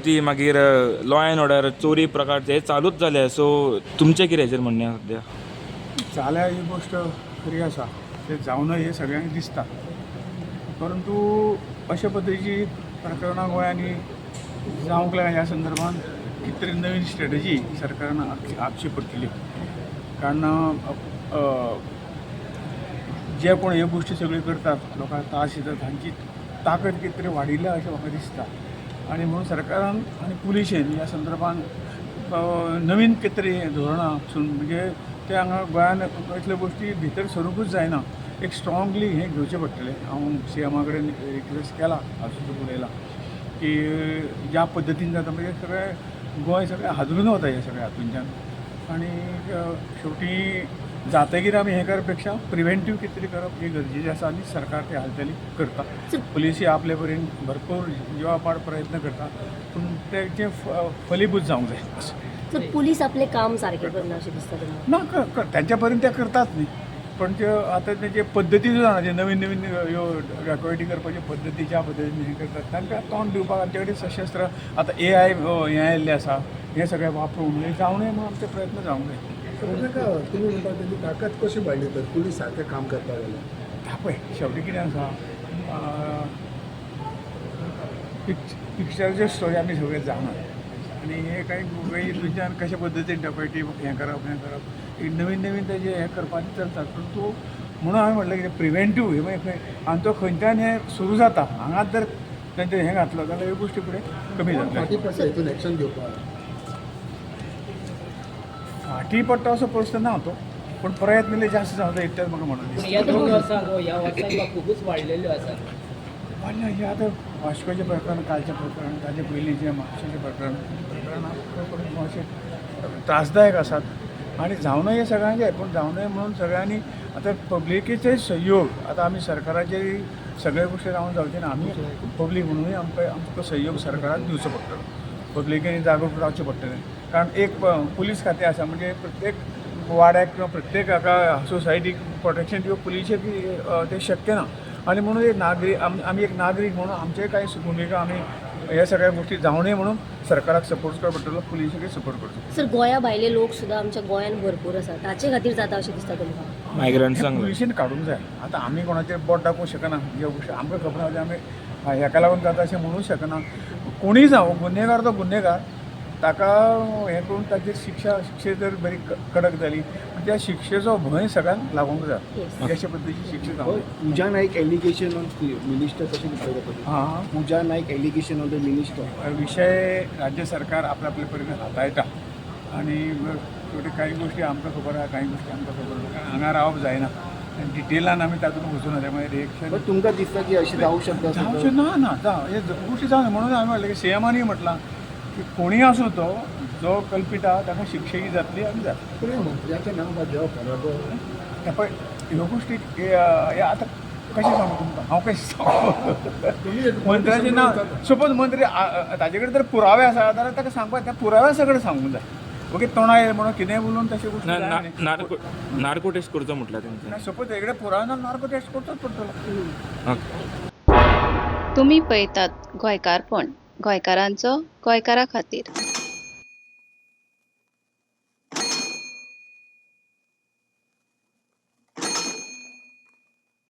ती मागीर law and order चोरी प्रकारचे हे चालूच जाले. सो तुमचें कितें हेचेर म्हणणें आसा सद्या? जाल्या ही गोष्ट खरी आसा, ते जावनय हे सगळ्यांक दिसता. परंतु अशा पद्दतीची प्रकरणां गोंयांनी जावंक लागल्या. ह्या संदर्भात कितें तरी नवीन स्ट्रॅटजी सरकारान आखची पडटली. कारण जे कोण ह्यो गोश्टी सगळ्यो करतात, लोकांक त्रास दितात, तांची ताकद कितें तरी वाडिल्ल्या अशें म्हाका दिसता. आनी म्हणून सरकारान आनी पुलिशेन ह्या संदर्भात नवीन कितें तरी धोरणां आखून म्हणजे ते हांगा गोंयान असल्यो गोश्टी भितर सरूंकूच जायना. एक स्ट्रॉंगली हें घेवचें पडटलें. हांव CMा कडेन रिक्वेस्ट केला, हांव उलयला की ज्या पद्दतीन जाता म्हणजे सगळें गोंय सगळें हादरून वता ह्या सगळ्या हातूंतल्यान. आनी शेवटी जातकीर आमी हें करपा पेक्षा प्रिव्हेंटीव कितें तरी करप हें गरजेचें आसा आनी सरकार ती हालचाली करता. पुलिसूय आपले परीन भरपूर जिवापाड प्रयत्न करता, पूण तेचें फलीभूत जावंक जाय. तर पुलीस आपले काम सारके करना अशें दिसता तुमकां? ना त्यांच्या पर्यंत ते करतात न्ही, पण ते आतां तेचे पद्दती जो जाणा जे नवीन नवीन ह्यो डॅकोयटी करपाचे पद्दती ज्या पद्दतीन हें करतात तांकां तोंड दिवपाक आमचे कडेन सशस्त्र आतां AI हें आयिल्लें आसा. हें सगळें वापरून हें जावनय म्हणून आमचे प्रयत्न जावंक जाय. तुम्ही म्हणता त्याची ताकद कशी वाढली तर पोलीस सारकें काम करता जाल्यार? धा पळय शेवटी कितें आसा, पिक्चराच्यो स्टोरी आमी सगळे जाणात. आनी हे काही हितूंतल्यान कशे पद्दतीन डॅकोयटी हें करप एक नवीन नवीन तेजे हें करपाचें चलतात. परंतु म्हणून हांवें म्हटलें कितें प्रिव्हेंटीव हे मागीर आनी तो खंयच्यान हें सुरू जाता हांगाच जर तेंचें हें घातलो जाल्यार ह्यो गोश्टी फुडें कमी जातल्यो. फाटी पडटा हितून एक्शन घेवपाक फाटी पडटा असो प्रश्न ना तो, पण प्रयत्न इल्ले जास्त जावं इतलेंच म्हाका म्हणून दिसता. ह्या 2 वर्सांक ह्या वर्साक खूबच वाडलेल्यो आसा. वाडल्या हें आतां वास्कोचें प्रकरण, कालचें प्रकरण, ताचे पयलींचें म्हापशेचें प्रकरण अशें त्रासदायक आसात आनी जावनय हे सगळ्यांचें. पूण जावनय म्हणून सगळ्यांनी आतां पब्लिकेचेय सहयोग, आतां आमी सरकाराचे सगळे गोश्टी जावन जावचे ना. आमी पब्लीक म्हणूनय आमकां सहयोग सरकाराक दिवचो पडटलो. पब्लिकेनी जागरूक रावचें पडटलें. कारण एक पुलीस खातें आसा म्हणजे प्रत्येक वाड्याक किंवा प्रत्येक हाका सोसायटीक प्रोटेक्शन दिवप पुलिशेक तें शक्य ना. आनी म्हणून एक नागरीक आमी एक नागरीक म्हणून आमचेय कांय भुमिका आमी ह्या सगळ्या गोश्टी जावनय म्हणून सरकाराक सपोर्ट करचो पडटलो, पुलिशेकय सपोर्ट करचो. सर गोंया भायले लोक सुद्दां आमच्या गोंयान भरपूर आसा, ताचे खातीर जाता अशें दिसता तुमकां? मायग्रंट्सांक पुलिशेन काडूंक जाय. आतां आमी कोणाचेर बोट दाखोवंक शकना. ह्यो गोश्टी आमकां खबर आसा आमी हेका लागून जाता अशें म्हणूंक शकना. कोणीय जावं, गुन्हेगार तो गुन्हेगार, ताका हें करून ताचेर शिक्षा जर बरी कडक जाली त्या शिक्षेचो भंय सगळ्यांक लागूंक जाय. अशे पद्दतीची शिक्षा जावंक जाय. Pooja Naik allegation on minister कशें दिसता? हां, Pooja Naik allegation on the minister विषय राज्य सरकार आपल्या परीन हाताळटा आनी शेवटी काही गोश्टी आमकां खबर आहा, काही गोश्टी आमकां खबर ना. कारण हांगा रावप जायना. डिटेलान आमी तातूंत वचून त्यामुळे रिएक्शन पण तुमकां दिसता की अशें जावं शकता? जावचें ना हे गोश्टी जावना. म्हणून हांवें म्हटलें की CMानूय म्हटलां की कोणीय आसूं तो जो कल्पीत आहा ताका शिक्षाही जातली आनी जातली. पूण मंत्र्याचें नांव बाजव पळय पळय ह्यो गोश्टी हे आतां कशें सांगू तुमकां, हांव कशें सांगू मंत्र्याचें नांव. सपोज मंत्री ताजे कडेन जर पुरावे आसा जाल्यार ताका सांगपाक त्या पुराव्या सकट सांगूंक जाय. ओके तोंडार म्हणून कितेंय उलोवन तशें गोश्टी नार्को टेस्ट करचो म्हटल्यार तेंचे. सपोज हेकडे पुरावे ना नार्को टेस्ट करचोच पडटलो. तुम्ही पळयतात गोंयकारपण, गोंयकारांचो गोंयकारा खातीर.